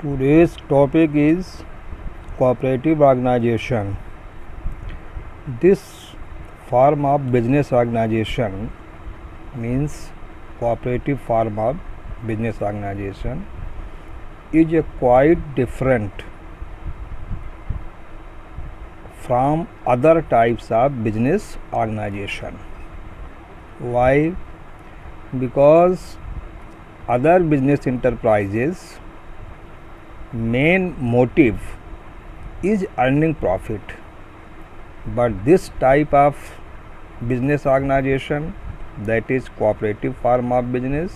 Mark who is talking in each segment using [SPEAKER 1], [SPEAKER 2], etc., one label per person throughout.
[SPEAKER 1] Today's topic is cooperative organization. This form of business organization means cooperative form of business organization is a quite different from other types of business organization. Why? Because other business enterprises main motive is earning profit, but this type of business organization, that is cooperative form of business,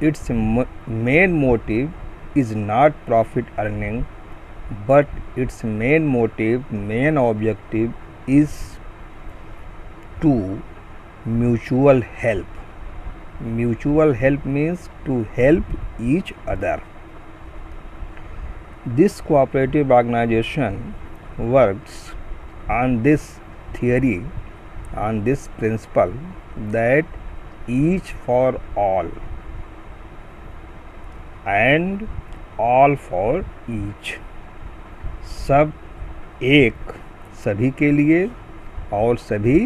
[SPEAKER 1] its main motive is not profit earning, but its main motive, main objective is to mutual help. Mutual help means to help each other. This cooperative organization works on this theory, on this principle, that each for all and all for each. सब एक सभी के लिए और सभी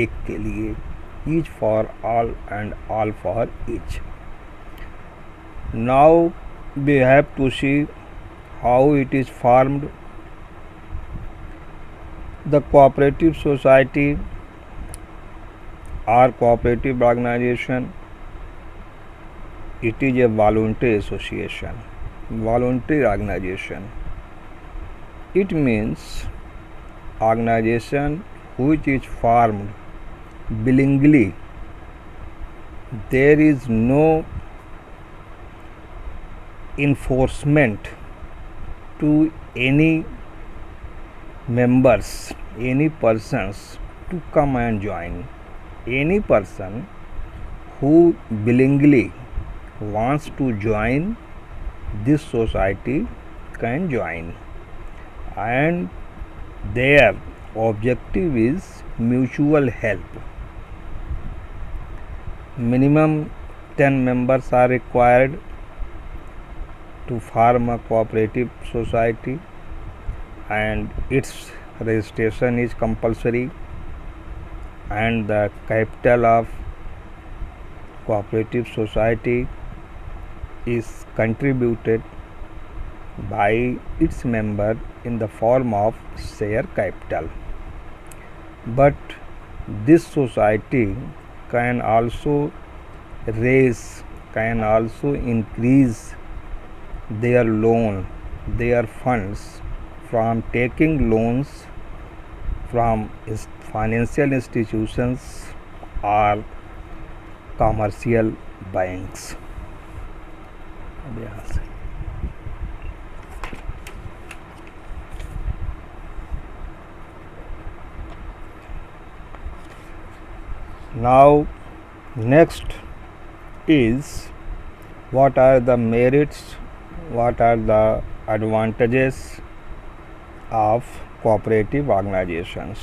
[SPEAKER 1] एक के लिए. Each for all and all for each. Now we have to see how it is formed. The cooperative society or cooperative organization, it is a voluntary association, voluntary organization. It means organization which is formed willingly. There is no enforcement to any members, any persons to come and join. Any person who willingly wants to join this society can join, and their objective is mutual help. Minimum 10 members are required to form a cooperative society, and its registration is compulsory, and the capital of cooperative society is contributed by its member in the form of share capital. But this society can also raise, can also increase their loan, their funds from taking loans from financial institutions or commercial banks. Now next is what are the merits, what are the advantages of cooperative organizations.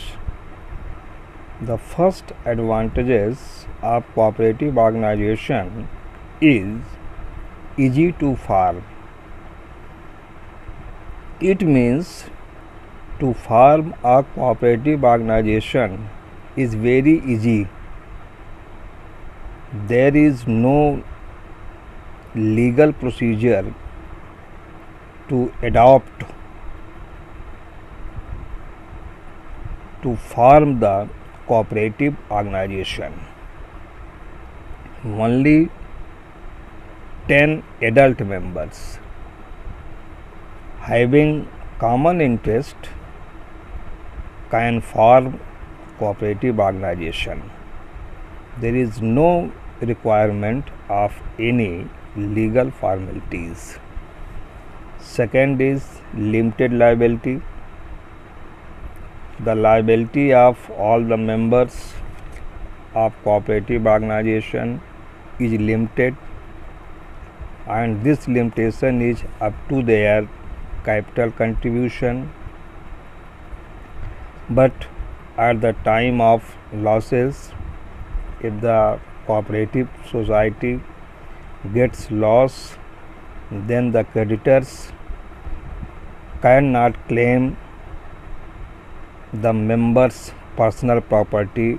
[SPEAKER 1] The first advantages of cooperative organization is easy to form. It means to form a cooperative organization is very easy. There is no legal procedure to adopt to form the cooperative organization. Only 10 adult members having common interest can form cooperative organization. There is no requirement of any legal formalities. Second is limited liability. The liability of all the members of cooperative organization is limited, and this limitation is up to their capital contribution. But at the time of losses, if the cooperative society gets loss, then the creditors cannot claim the members' personal property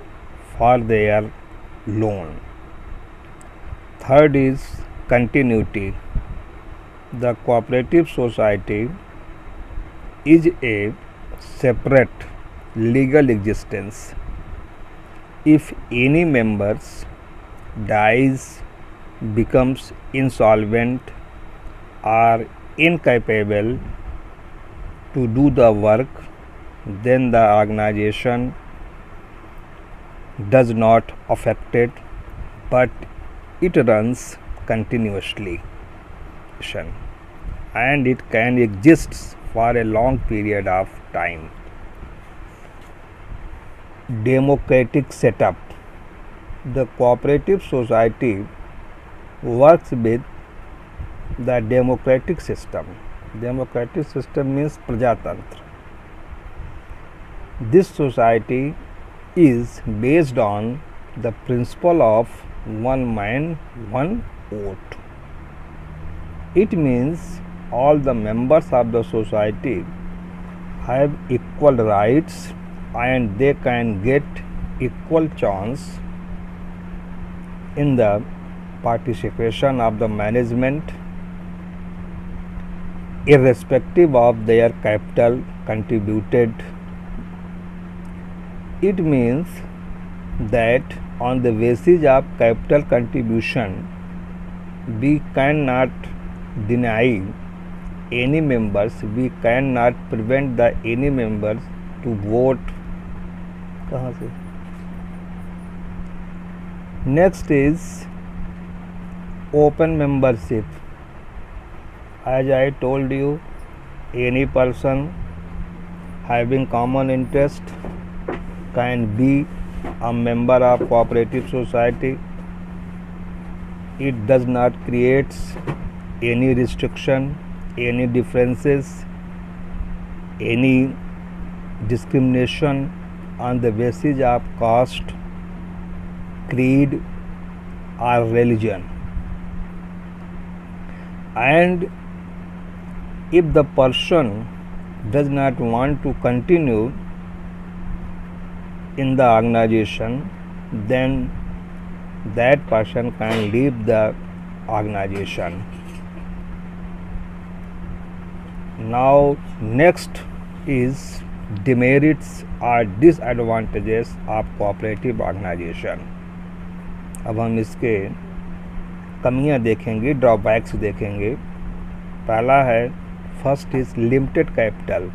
[SPEAKER 1] for their loan. Third is continuity. The cooperative society is a separate legal existence. If any members dies, becomes insolvent or incapable to do the work, then the organization does not affect it, but it runs continuously and it can exist for a long period of time. Democratic setup. The cooperative society works with the democratic system. Democratic system means Prajatantra. This society is based on the principle of one man, one vote. It means all the members of the society have equal rights and they can get equal chance in the participation of the management irrespective of their capital contributed. It means that on the basis of capital contribution we cannot deny any members, we cannot prevent the any members to vote. कहाँ से? Next is open membership. As I told you, any person having common interest can be a member of cooperative society. It does not create any restriction, any differences, any discrimination on the basis of caste, creed or religion. And if the person does not want to continue in the organization, then that person can leave the organization. Now next is demerits or disadvantages of cooperative organization. अब हम इसके कमियां देखेंगे, drawbacks देखेंगे. पहला है, first is limited capital.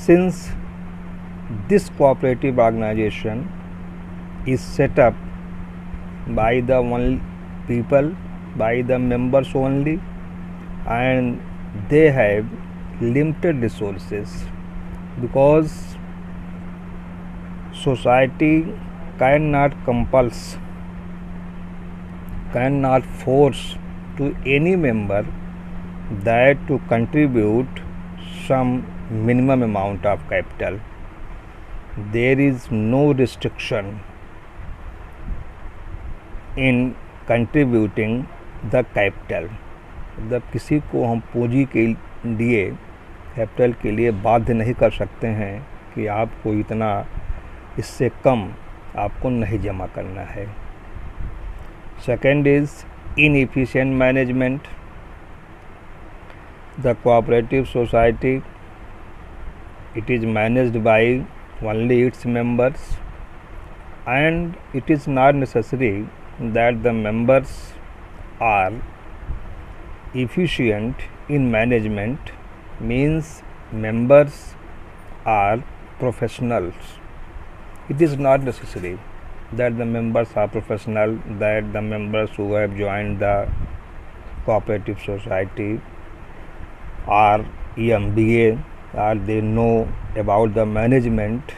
[SPEAKER 1] Since this cooperative organization is set up by the one people, by the members only, and they have limited resources, because society cannot compulse, cannot force to any member that to contribute some minimum amount of capital. There is no restriction in contributing the capital. मतलब किसी को हम पूंजी के लिए, capital के लिए बाध्य नहीं कर सकते हैं कि आपको इतना, इससे कम आपको नहीं जमा करना है. Second is inefficient management. The cooperative society, it is managed by only its members, and it is not necessary that the members are efficient in management. Means members are professionals. It is not necessary that the members are professional, that the members who have joined the cooperative society are MBA or they know about the management.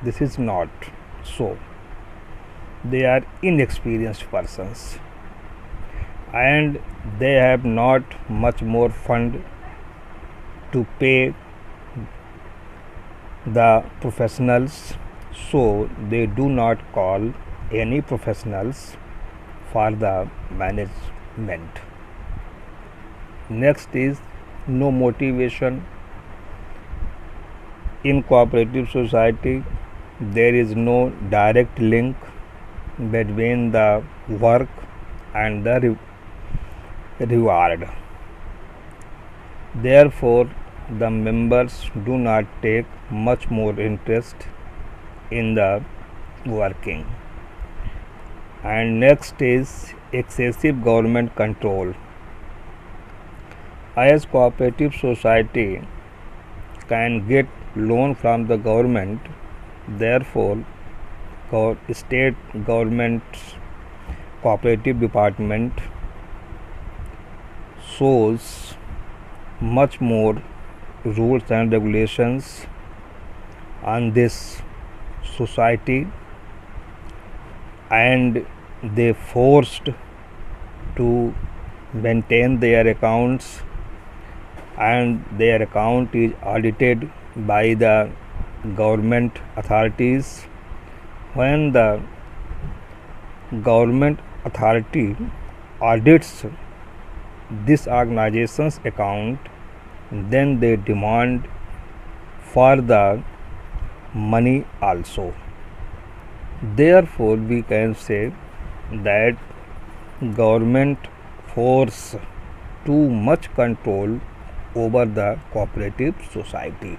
[SPEAKER 1] This is not so. They are inexperienced persons and they have not much more fund to pay the professionals, so they do not call any professionals for the management. Next is no motivation. In cooperative society, there is no direct link between the work and the reward. Therefore, the members do not take much more interest in the working. And next is excessive government control. As cooperative society can get loan from the government, therefore state government's cooperative department shows much more rules and regulations on this society, and they forced to maintain their accounts, and their account is audited by the government authorities. When the government authority audits this organization's account, then they demand for the money also. Therefore, we can say that government force too much control over the cooperative society.